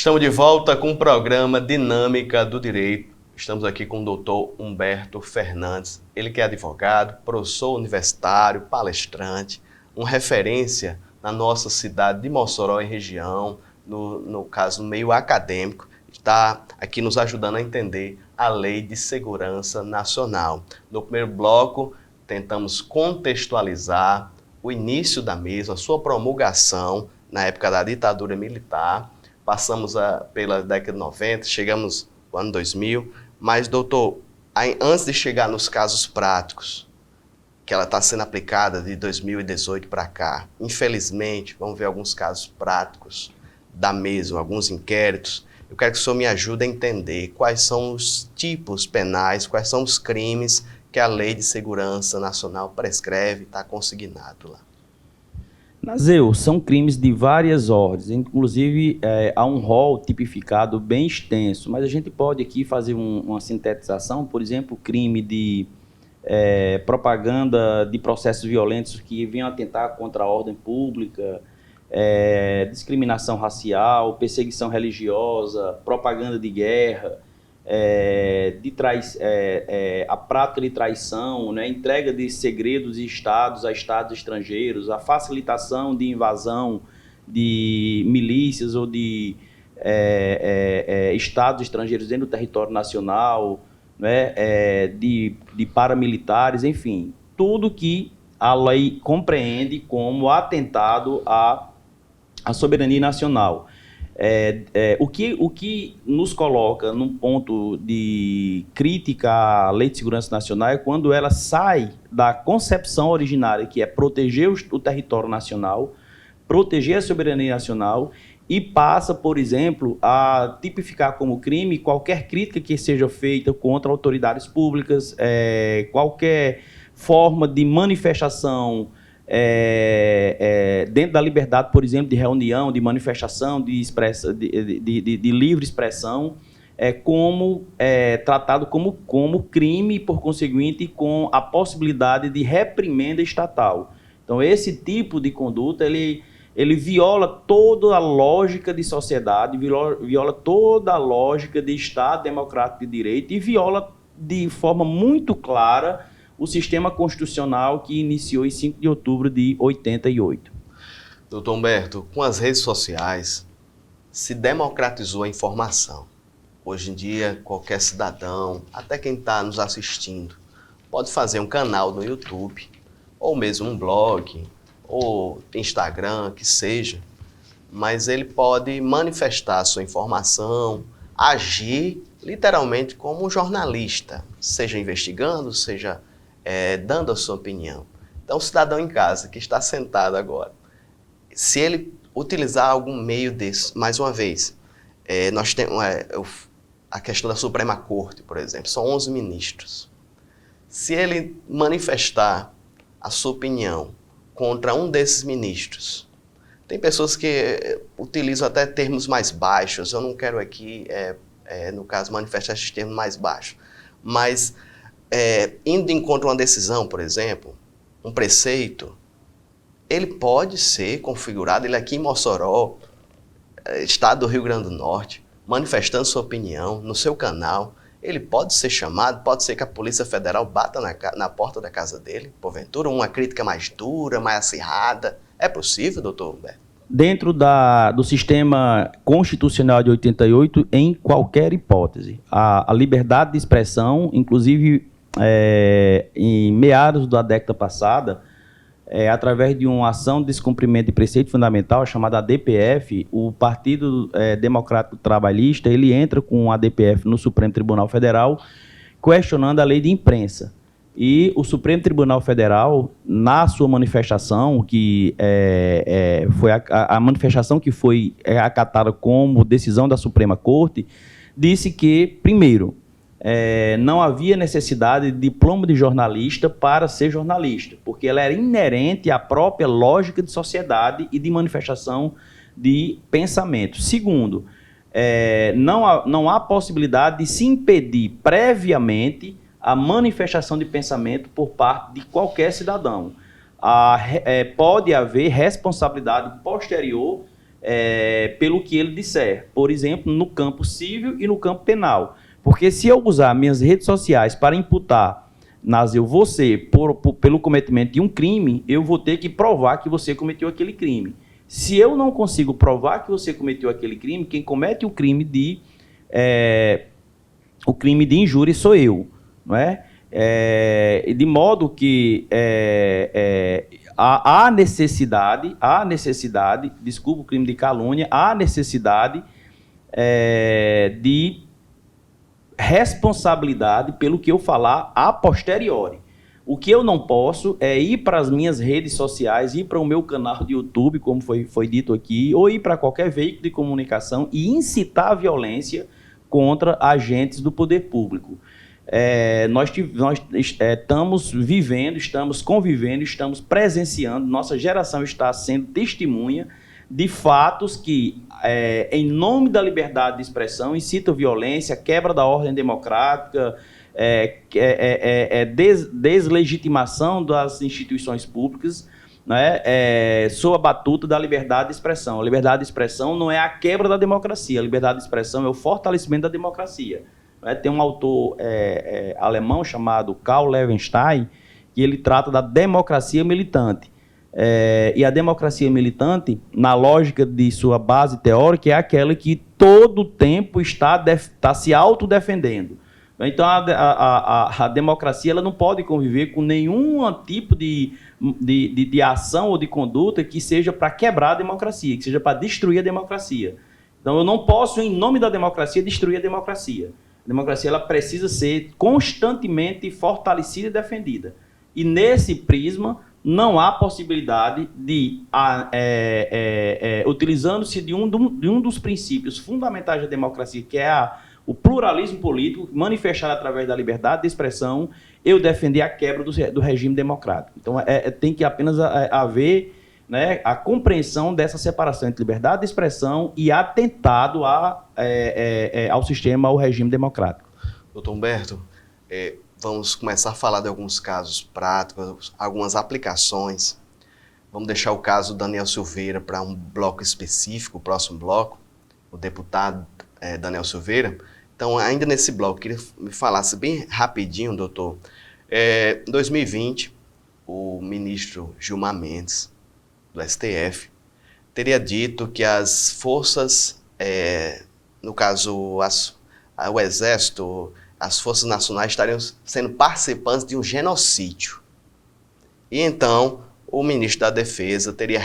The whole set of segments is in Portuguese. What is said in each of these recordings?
Estamos de volta com o programa Dinâmica do Direito. Estamos aqui com o doutor Humberto Fernandes, ele que é advogado, professor universitário, palestrante, uma referência na nossa cidade de Mossoró e região, no caso, no meio acadêmico, está aqui nos ajudando a entender a Lei de Segurança Nacional. No primeiro bloco, tentamos contextualizar o início da mesma, a sua promulgação na época da ditadura militar. Passamos pela década de 90, chegamos no ano 2000, mas, doutor, antes de chegar nos casos práticos, que ela está sendo aplicada de 2018 para cá, infelizmente, vamos ver alguns casos práticos da mesma, alguns inquéritos. Eu quero que o senhor me ajude a entender quais são os tipos penais, quais são os crimes que a Lei de Segurança Nacional prescreve, está consignado lá. Nazeu, são crimes de várias ordens, inclusive há um rol tipificado bem extenso, mas a gente pode aqui fazer uma sintetização, por exemplo, crime de propaganda de processos violentos que venham atentar contra a ordem pública, discriminação racial, perseguição religiosa, propaganda de guerra, a prática de traição, né, entrega de segredos de estados a estados estrangeiros, a facilitação de invasão de milícias ou de estados estrangeiros dentro do território nacional, né, de paramilitares, enfim, tudo que a lei compreende como atentado à soberania nacional. O que nos coloca num ponto de crítica à Lei de Segurança Nacional é quando ela sai da concepção originária, que é proteger o território nacional, proteger a soberania nacional, e passa, por exemplo, a tipificar como crime qualquer crítica que seja feita contra autoridades públicas, qualquer forma de manifestação dentro da liberdade, por exemplo, de reunião, de manifestação, de livre expressão, tratado como crime e, por conseguinte, com a possibilidade de reprimenda estatal. Então, esse tipo de conduta, ele viola toda a lógica de sociedade, viola toda a lógica de Estado democrático de direito e viola de forma muito clara o sistema constitucional que iniciou em 5 de outubro de 88. Doutor Humberto, com as redes sociais, se democratizou a informação. Hoje em dia, qualquer cidadão, até quem está nos assistindo, pode fazer um canal no YouTube, ou mesmo um blog, ou Instagram, que seja, mas ele pode manifestar a sua informação, agir literalmente como um jornalista, seja investigando, seja dando a sua opinião. Então, o cidadão em casa que está sentado agora, se ele utilizar algum meio desse, mais uma vez, nós temos a questão da Suprema Corte, por exemplo, são 11 ministros. Se ele manifestar a sua opinião contra um desses ministros, tem pessoas que utilizam até termos mais baixos, eu não quero aqui, no caso, manifestar esses termos mais baixos, mas indo em contra uma decisão, por exemplo, um preceito, ele pode ser configurado, ele aqui em Mossoró, estado do Rio Grande do Norte, manifestando sua opinião no seu canal, ele pode ser chamado, pode ser que a Polícia Federal bata na porta da casa dele, porventura, uma crítica mais dura, mais acirrada. É possível, doutor Humberto? Dentro do sistema constitucional de 88, em qualquer hipótese, a liberdade de expressão, inclusive em meados da década passada, através de uma ação de descumprimento de preceito fundamental, chamada ADPF, o Partido Democrático Trabalhista, ele entra com a ADPF no Supremo Tribunal Federal, questionando a lei de imprensa. E o Supremo Tribunal Federal, na sua manifestação, que foi a manifestação que foi acatada como decisão da Suprema Corte, disse que, primeiro, não havia necessidade de diploma de jornalista para ser jornalista, porque ela era inerente à própria lógica de sociedade e de manifestação de pensamento. Segundo, não há possibilidade de se impedir previamente a manifestação de pensamento por parte de qualquer cidadão. Pode haver responsabilidade posterior pelo que ele disser, por exemplo, no campo civil e no campo penal. Porque se eu usar minhas redes sociais para imputar, Nazil, você, pelo cometimento de um crime, eu vou ter que provar que você cometeu aquele crime. Se eu não consigo provar que você cometeu aquele crime, quem comete o crime de injúria sou eu, não é? De modo que há necessidade, desculpa, o crime de calúnia, há necessidade de responsabilidade pelo que eu falar a posteriori. O que eu não posso é ir para as minhas redes sociais, ir para o meu canal de YouTube, como foi dito aqui, ou ir para qualquer veículo de comunicação e incitar a violência contra agentes do poder público. Nós estamos vivendo, estamos convivendo, estamos presenciando, nossa geração está sendo testemunha de fatos que, em nome da liberdade de expressão, incitam violência, quebra da ordem democrática, deslegitimação das instituições públicas, né, sob a batuta da liberdade de expressão. A liberdade de expressão não é a quebra da democracia, a liberdade de expressão é o fortalecimento da democracia. Tem um autor alemão chamado Karl Loewenstein, que ele trata da democracia militante. E a democracia militante, na lógica de sua base teórica, é aquela que todo o tempo está se autodefendendo. Então, a democracia ela não pode conviver com nenhum tipo de ação ou de conduta que seja para quebrar a democracia, que seja para destruir a democracia. Então, eu não posso, em nome da democracia, destruir a democracia. A democracia ela precisa ser constantemente fortalecida e defendida. E, nesse prisma, não há possibilidade de, utilizando-se de um dos princípios fundamentais da democracia, que é o pluralismo político, manifestado através da liberdade de expressão, eu defender a quebra do regime democrático. Então, tem que apenas haver, né, a compreensão dessa separação entre liberdade de expressão e atentado ao sistema, ao regime democrático. Doutor Humberto, vamos começar a falar de alguns casos práticos, algumas aplicações. Vamos deixar o caso do Daniel Silveira para um bloco específico, o próximo bloco, o deputado Daniel Silveira. Então, ainda nesse bloco, queria que me falasse bem rapidinho, doutor. Em 2020, o ministro Gilmar Mendes, do STF, teria dito que as forças, no caso, o Exército, as forças nacionais estariam sendo participantes de um genocídio. E então, o ministro da Defesa teria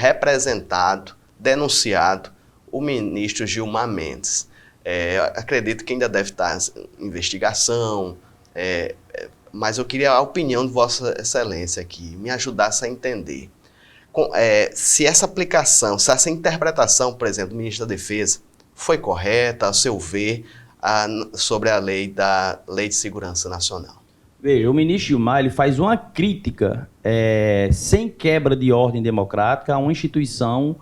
denunciado o ministro Gilmar Mendes. Acredito que ainda deve estar em investigação, mas eu queria a opinião de Vossa Excelência aqui, me ajudasse a entender. Se essa aplicação, se essa interpretação, por exemplo, do ministro da Defesa, foi correta, a seu ver, sobre a lei de segurança nacional. Veja, o ministro Gilmar ele faz uma crítica sem quebra de ordem democrática a uma instituição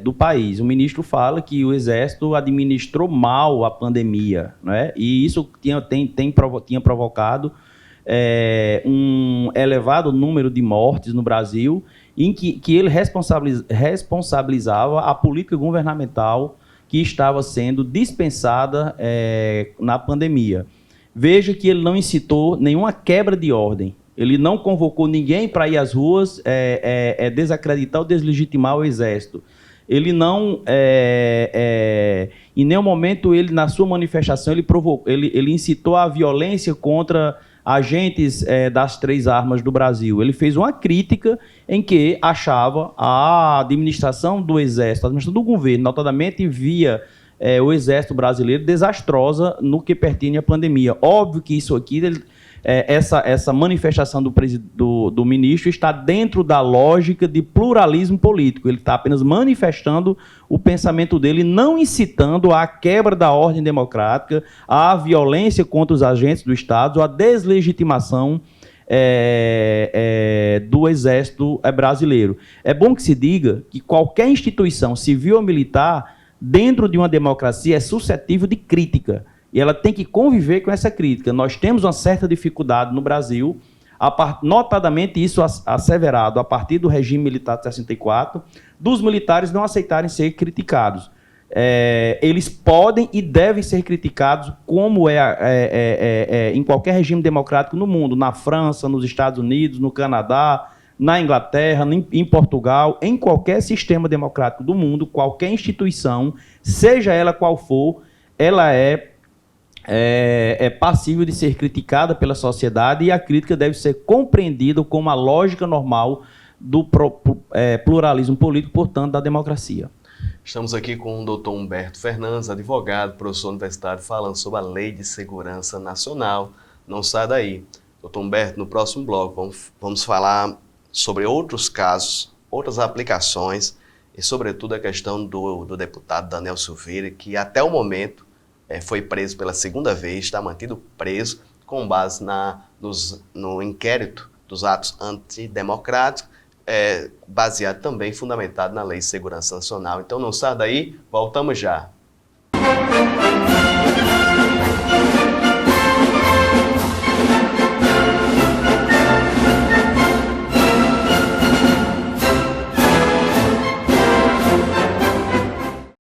do país. O ministro fala que o Exército administrou mal a pandemia, né? E isso tinha provocado um elevado número de mortes no Brasil, em que ele responsabilizava a política governamental que estava sendo dispensada na pandemia. Veja que ele não incitou nenhuma quebra de ordem. Ele não convocou ninguém para ir às ruas desacreditar ou deslegitimar o Exército. Ele não, em nenhum momento, ele, na sua manifestação, ele incitou a violência contra agentes das três armas do Brasil. Ele fez uma crítica em que achava a administração do Exército, a administração do governo, notadamente via o Exército brasileiro, desastrosa no que pertine à pandemia. Óbvio que isso aqui, essa manifestação do ministro está dentro da lógica de pluralismo político. Ele está apenas manifestando o pensamento dele, não incitando à quebra da ordem democrática, à violência contra os agentes do Estado, à deslegitimação do Exército brasileiro. É bom que se diga que qualquer instituição civil ou militar, dentro de uma democracia, é suscetível de crítica. E ela tem que conviver com essa crítica. Nós temos uma certa dificuldade no Brasil, notadamente isso asseverado a partir do regime militar de 64, dos militares não aceitarem ser criticados. Eles podem e devem ser criticados, como em qualquer regime democrático no mundo, na França, nos Estados Unidos, no Canadá, na Inglaterra, em Portugal, em qualquer sistema democrático do mundo, qualquer instituição, seja ela qual for, ela é passível de ser criticada pela sociedade, e a crítica deve ser compreendida como a lógica normal do pluralismo político, portanto, da democracia. Estamos aqui com o Dr. Humberto Fernandes, advogado, professor universitário, falando sobre a Lei de Segurança Nacional. Não sai daí. Dr. Humberto, no próximo bloco vamos falar sobre outros casos, outras aplicações e, sobretudo, a questão do deputado Daniel Silveira, que até o momento foi preso pela segunda vez, está mantido preso com base no inquérito dos atos antidemocráticos, baseado também, fundamentado na Lei de Segurança Nacional. Então não sai daí, voltamos já.